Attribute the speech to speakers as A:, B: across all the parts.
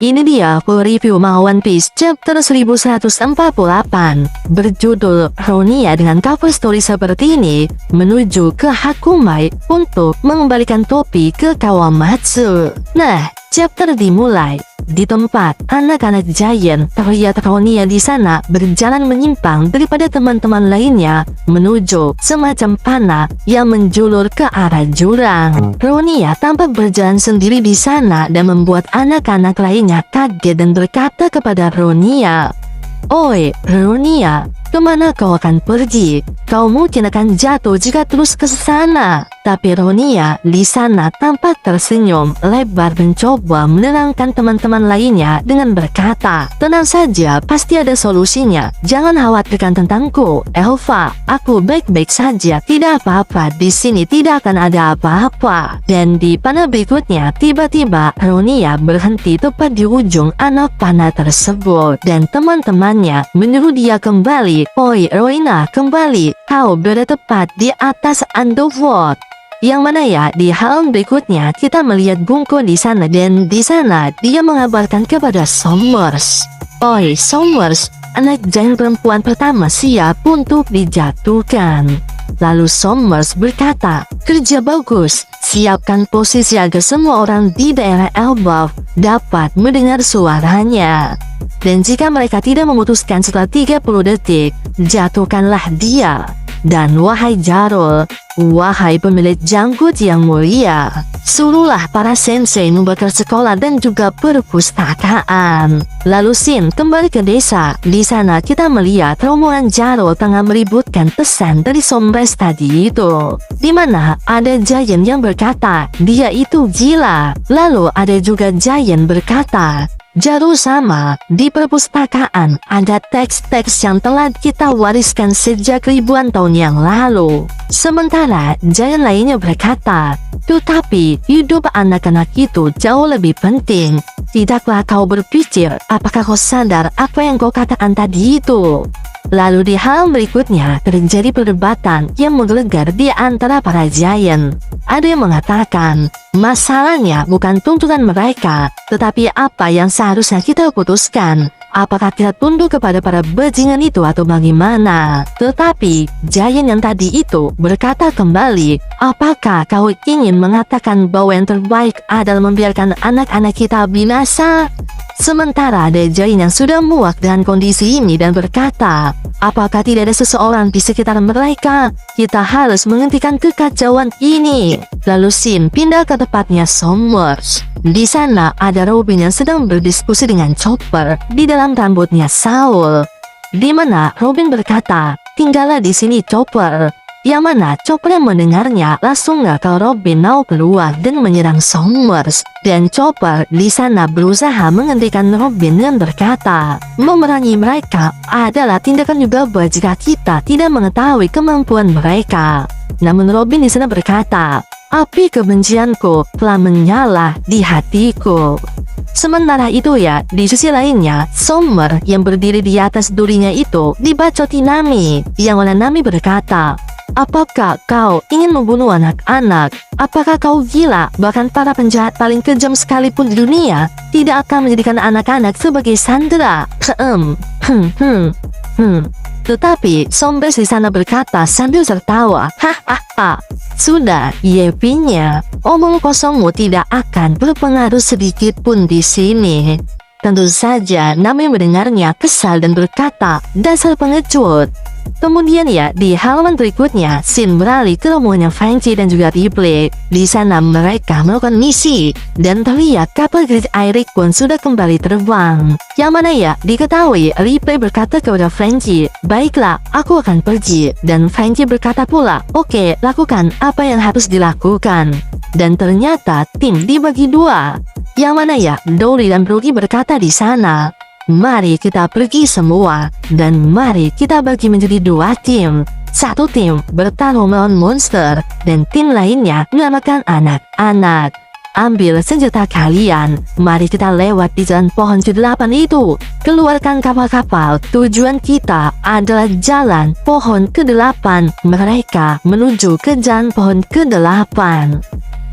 A: Ini dia full review manga One Piece chapter 1148 berjudul Ronia dengan cover story seperti ini menuju ke Hakumai untuk mengembalikan topi ke Kawamatsu. Nah, chapter dimulai di tempat anak-anak Giant. Terlihat Ronia di sana berjalan menyimpang daripada teman-teman lainnya menuju semacam panah yang menjulur ke arah jurang. Ronia tampak berjalan sendiri di sana dan membuat anak-anak lainnya kaget dan berkata kepada Ronia, "Oi, Ronia, kemana kau akan pergi? Kau mungkin akan jatuh jika terus ke sana." Tapi Ronia di sana tampak tersenyum lebar mencoba menenangkan teman-teman lainnya dengan berkata, "Tenang saja, pasti ada solusinya. Jangan khawatirkan tentangku, Elva. Aku baik-baik saja, tidak apa-apa. Di sini tidak akan ada apa-apa." Dan di panah berikutnya, tiba-tiba Ronia berhenti tepat di ujung anak panah tersebut dan teman-temannya menyuruh dia kembali. "Oi, Roina, kembali. Kau berada tepat di atas Underworld." Yang mana ya, di halaman berikutnya kita melihat Bunko di sana dan di sana dia mengabarkan kepada Sommers, "Oi, Sommers, anak giant perempuan pertama siap untuk dijatuhkan." Lalu Sommers berkata, "Kerja bagus. Siapkan posisi agar semua orang di daerah Elbaf dapat mendengar suaranya. Dan jika mereka tidak memutuskan setelah 30 detik, jatuhkanlah dia. Dan wahai Jarol, wahai pemilik janggut yang mulia, suruhlah para sensei membakar sekolah dan juga perpustakaan." Lalu Shin kembali ke desa. Di sana kita melihat rombongan Jarol tengah meributkan pesan dari Sombres tadi itu, di mana ada Giant yang berkata dia itu gila. Lalu ada juga Giant berkata, "Jarol sama, di perpustakaan ada teks-teks yang telah kita wariskan sejak ribuan tahun yang lalu." Sementara Giant lainnya berkata, "Tetapi hidup anak-anak itu jauh lebih penting. Tidakkah kau berpikir, apakah kau sadar apa yang kau katakan tadi itu?" Lalu di hal berikutnya terjadi perdebatan yang menggelegar di antara para Giant. Ada yang mengatakan, masalahnya bukan tuntutan mereka, tetapi apa yang seharusnya kita putuskan. Apakah kita tunduk kepada para bajingan itu atau bagaimana? Tetapi Giant yang tadi itu berkata kembali, "Apakah kau ingin mengatakan bahwa yang terbaik adalah membiarkan anak-anak kita binasa?" Sementara ada Giant yang sudah muak dengan kondisi ini dan berkata, "Apakah tidak ada seseorang di sekitar mereka? Kita harus menghentikan kekacauan ini." Lalu Shin pindah ke tempatnya Sommers. Di sana ada Robin yang sedang berdiskusi dengan Chopper di dalam rambutnya Saul, di mana Robin berkata, "Tinggallah di sini, Chopper." Yang mana Chopper yang mendengarnya langsung kalau Robin mau keluar dan menyerang Sommers. Dan Chopper di sana berusaha menghentikan Robin dan berkata, memerangi mereka adalah tindakan juga jika kita tidak mengetahui kemampuan mereka. Namun Robin di sana berkata, "Api kebencianku telah menyala di hatiku." Sementara itu ya, di sisi lainnya, Sommer yang berdiri di atas durinya itu dibacoti Nami. Yang mana Nami berkata, "Apakah kau ingin membunuh anak-anak? Apakah kau gila? Bahkan para penjahat paling kejam sekalipun di dunia tidak akan menjadikan anak-anak sebagai sandera." Tetapi Sombres di sana berkata sambil tertawa, "Hahaha, sudah, Yepinya, omong kosongmu tidak akan berpengaruh sedikit pun di sini." Tentu saja Nami mendengarnya kesal dan berkata, "Dasar pengecut." Kemudian ya, di halaman berikutnya, Shin beralih ke rombongan Frankie dan juga Ripley. Di sana mereka melakukan misi dan terlihat kapal Great Eric pun sudah kembali terbang. Yang mana ya, diketahui Ripley berkata kepada Frankie, "Baiklah, aku akan pergi." Dan Frankie berkata pula, "Oke, lakukan apa yang harus dilakukan." Dan ternyata tim dibagi dua. Yang mana ya, Dory dan Brookie berkata di sana, "Mari kita pergi semua dan mari kita bagi menjadi dua tim. Satu tim bertarung melawan monster dan tim lainnya menyelamatkan anak-anak. Ambil senjata kalian, mari kita lewat di jalan pohon ke-8 itu. Keluarkan kapal-kapal, tujuan kita adalah jalan pohon ke-8. Mereka menuju ke jalan pohon ke-8.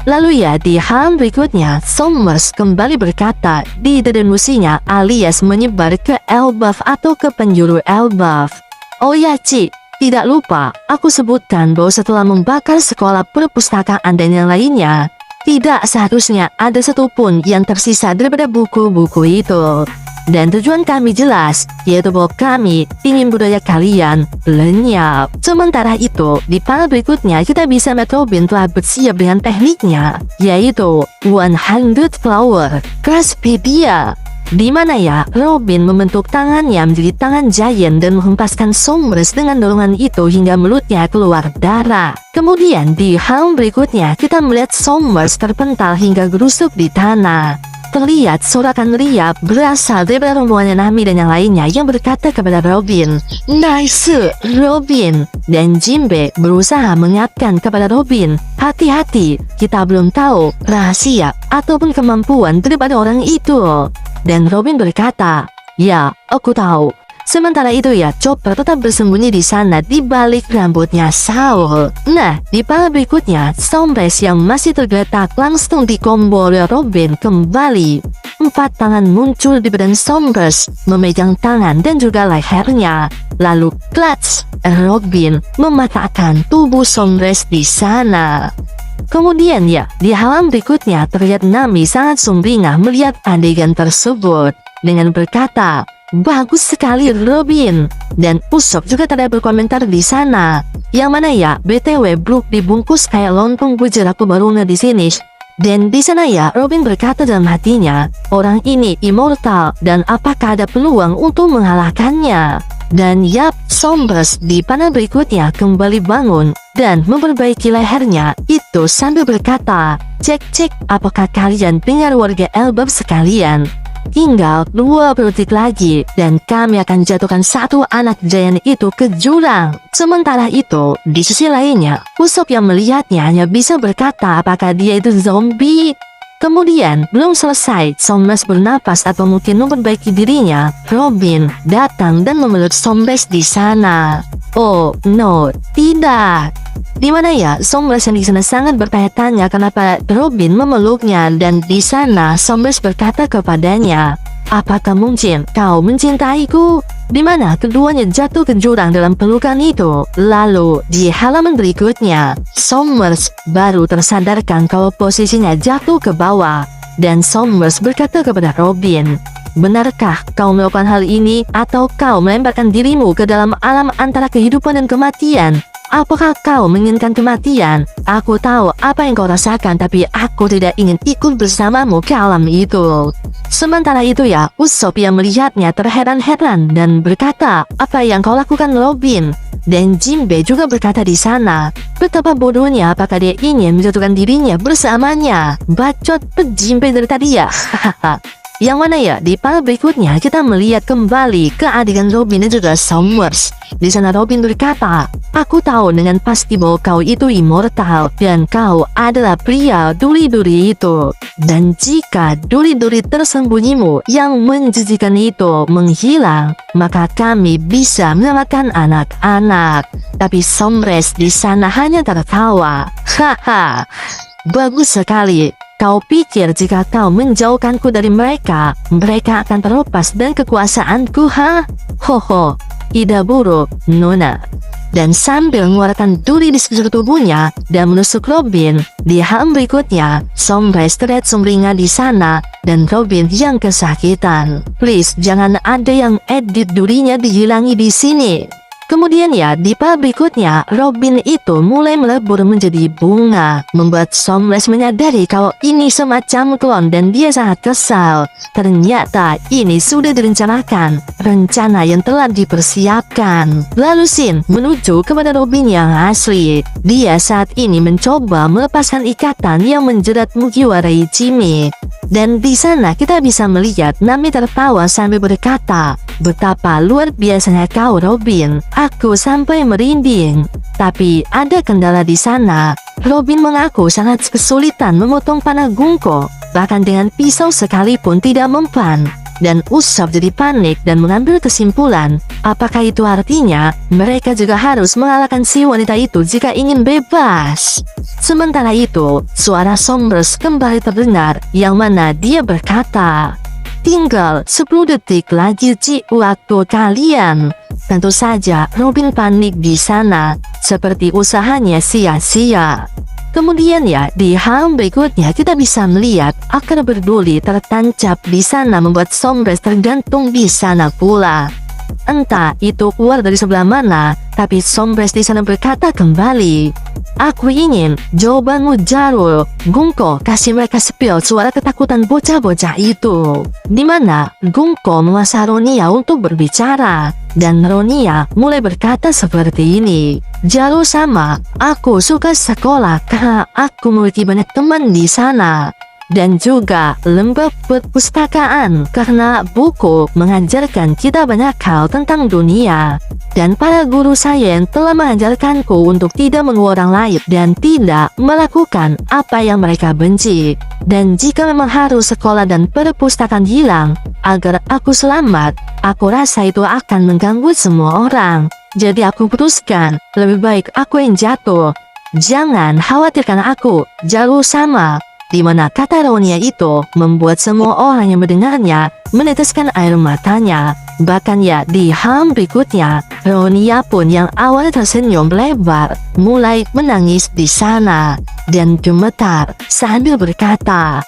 A: Lalu ya di halaman berikutnya, Somers kembali berkata di dedenusinya alias menyebar ke Elbaf atau ke penjuru Elbaf. Oh ya Ci, tidak lupa, aku sebutkan bahwa setelah membakar sekolah perpustakaan dan yang lainnya, tidak seharusnya ada satupun yang tersisa daripada buku-buku itu. Dan tujuan kami jelas, yaitu bahwa kami ingin budaya kalian lenyap. Sementara itu, di panel berikutnya kita bisa melihat Robin telah bersiap dengan tekniknya, yaitu 100 Flower Craftspedia. Di mana ya, Robin membentuk tangannya menjadi tangan giant dan menghempaskan Somers dengan dorongan itu hingga mulutnya keluar darah. Kemudian di halaman berikutnya kita melihat Somers terpental hingga gerusuk di tanah. Terlihat sorakan riap berasal dari rombongan Nami dan yang lainnya yang berkata kepada Robin, "Nice, Robin." Dan Jinbe berusaha mengingatkan kepada Robin, "Hati-hati, kita belum tahu rahasia ataupun kemampuan daripada orang itu." Dan Robin berkata, "Ya, aku tahu." Sementara itu ya, Chopper tetap bersembunyi di sana di balik rambutnya Saul. Nah, di panel berikutnya, Somers yang masih tergeletak langsung dikombo oleh Robin kembali. 4 tangan muncul di badan Somers, memegang tangan dan juga lehernya. Lalu, clutch, Robin mematahkan tubuh Somers di sana. Kemudian ya, di halaman berikutnya terlihat Nami sangat sumringah melihat adegan tersebut dengan berkata, "Bagus sekali Robin." Dan Usopp juga tidak berkomentar di sana. Yang mana ya, BTW Brook dibungkus kayak lontong bujur, aku baru di sini. Dan di sana ya, Robin berkata dalam hatinya, orang ini immortal dan apakah ada peluang untuk mengalahkannya? Dan yap, Somers di panel berikutnya kembali bangun dan memperbaiki lehernya itu sambil berkata, "Cek, apakah kalian dengar warga Elbaf sekalian? Tinggal 20 detik lagi dan kami akan jatuhkan satu anak giant itu ke jurang." Sementara itu, di sisi lainnya, Usopp yang melihatnya hanya bisa berkata apakah dia itu zombie. Kemudian, belum selesai Somers bernapas atau mungkin memperbaiki dirinya, Robin datang dan memeluk Somers di sana. Oh no, tidak. Di mana ya, Somers yang di sana sangat bertanya-tanya kenapa Robin memeluknya, dan di sana Somers berkata kepadanya, "Apakah mungkin kau mencintaiku?" Di mana keduanya jatuh ke jurang dalam pelukan itu. Lalu di halaman berikutnya, Somers baru tersadarkan kalau posisinya jatuh ke bawah, dan Somers berkata kepada Robin, "Benarkah kau melakukan hal ini atau kau melemparkan dirimu ke dalam alam antara kehidupan dan kematian? Apakah kau menginginkan kematian? Aku tahu apa yang kau rasakan, tapi aku tidak ingin ikut bersamamu ke alam itu." Sementara itu ya, Usopp yang melihatnya terheran-heran dan berkata, "Apa yang kau lakukan Robin?" Dan Jinbe juga berkata di sana, "Betapa bodohnya, apakah dia ingin menjatuhkan dirinya bersamanya?" Bacot Jinbe dari tadi ya. Yang mana ya, di panel berikutnya kita melihat kembali ke adegan Robin dan juga Somers. Di sana Robin berkata, "Aku tahu dengan pasti bahwa kau itu immortal dan kau adalah pria duri-duri itu. Dan jika duri-duri tersembunyimu yang menjijikan itu menghilang, maka kami bisa menyelamatkan anak-anak." Tapi Somers di sana hanya tertawa. "Haha, bagus sekali. Kau pikir jika kau menjauhkanku dari mereka, mereka akan terlepas dari kekuasaanku, ha? Hoho, ide buruk, Nona." Dan sambil mengeluarkan duri di sekujur tubuhnya dan menusuk Robin, di halaman berikutnya, Somers terlihat sumringah di sana dan Robin yang kesakitan. Please, jangan ada yang edit durinya dihilangi di sini. Kemudian ya, di part berikutnya, Robin itu mulai melebur menjadi bunga, membuat Somers menyadari kalau ini semacam klon dan dia sangat kesal. Ternyata ini sudah direncanakan, rencana yang telah dipersiapkan. Lalu Shin menuju kepada Robin yang asli. Dia saat ini mencoba melepaskan ikatan yang menjerat Mugiwara Ichimi. Dan di sana kita bisa melihat Nami tertawa sambil berkata, "Betapa luar biasanya kau Robin, aku sampai merinding." Tapi ada kendala di sana. Robin mengaku sangat kesulitan memotong panah gungko, bahkan dengan pisau sekalipun tidak mempan. dan Usop jadi panik dan mengambil kesimpulan. Apakah itu artinya mereka juga harus mengalahkan si wanita itu jika ingin bebas? Sementara itu, suara Sombres kembali terdengar yang mana dia berkata, "Tinggal 10 detik lagi Ci waktu kalian." Tentu saja Robin panik di sana, seperti usahanya sia-sia. Kemudian ya, di hal berikutnya kita bisa melihat akar berduri tertancap di sana membuat Sombres tergantung di sana pula. Entah itu keluar dari sebelah mana, tapi Sombres di sana berkata kembali, "Aku ingin jawabanmu Jarul." Gungko kasih mereka spill suara ketakutan bocah-bocah itu, di mana Gungko memaksa Ronia untuk berbicara, dan Ronia mulai berkata seperti ini, "Jarul sama, aku suka sekolah karena aku memiliki banyak teman di sana. Dan juga lembah perpustakaan karena buku mengajarkan kita banyak hal tentang dunia. Dan para guru sains telah mengajarkanku untuk tidak mengganggu orang lain dan tidak melakukan apa yang mereka benci. Dan jika memang harus sekolah dan perpustakaan hilang agar aku selamat, aku rasa itu akan mengganggu semua orang. Jadi aku putuskan, lebih baik aku yang jatuh. Jangan khawatirkan aku, Jarul sama." Di mana kata Ronia itu membuat semua orang yang mendengarnya meneteskan air matanya. Bahkan ya, di hal berikutnya, Ronia pun yang awalnya tersenyum lebar mulai menangis di sana dan gemetar sambil berkata,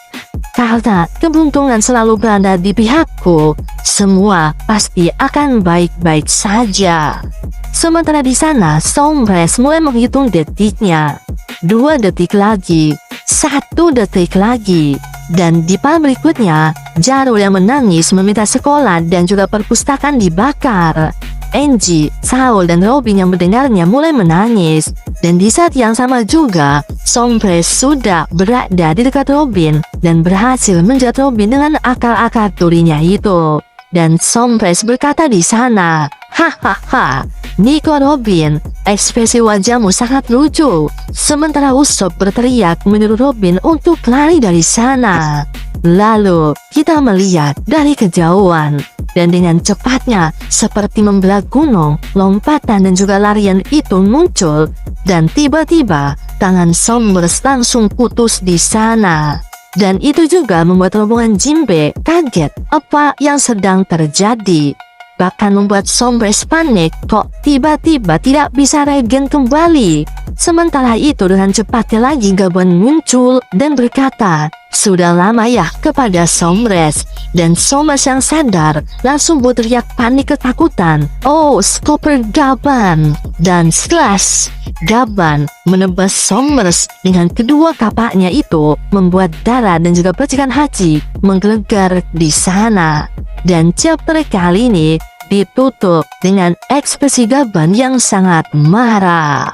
A: "Karena keberuntungan selalu berada di pihakku, semua pasti akan baik-baik saja." Sementara di sana, Sombres mulai menghitung detiknya. 2 detik lagi, 1 detik lagi, dan di part berikutnya, Jarul yang menangis meminta sekolah dan juga perpustakaan dibakar. Angie, Saul, dan Robin yang mendengarnya mulai menangis, dan di saat yang sama juga, Sombres sudah berada di dekat Robin dan berhasil menjerat Robin dengan akar-akar durinya itu. Dan Sombres berkata di sana, "Hahaha, Nico Robin, ekspresi wajahmu sangat lucu." Sementara Usop berteriak menyuruh Robin untuk lari dari sana. Lalu kita melihat dari kejauhan, dan dengan cepatnya seperti membelah gunung, lompatan dan juga larian itu muncul, dan tiba-tiba tangan Sombres langsung putus di sana. Dan itu juga membuat rombongan Jinbe kaget apa yang sedang terjadi. Bahkan membuat Sombres panik kok tiba-tiba tidak bisa regen kembali. Sementara itu dengan cepatnya lagi Gaban muncul dan berkata, "Sudah lama ya," kepada Sombres. Dan Sombres yang sadar langsung berteriak panik ketakutan, "Oh, Skopper Gaban!" Dan slash, Gaban menebas Sombres dengan kedua kapaknya itu, membuat darah dan juga percikan haji menggelegar di sana. Dan chapter kali ini ditutup dengan ekspresi Gaban yang sangat marah.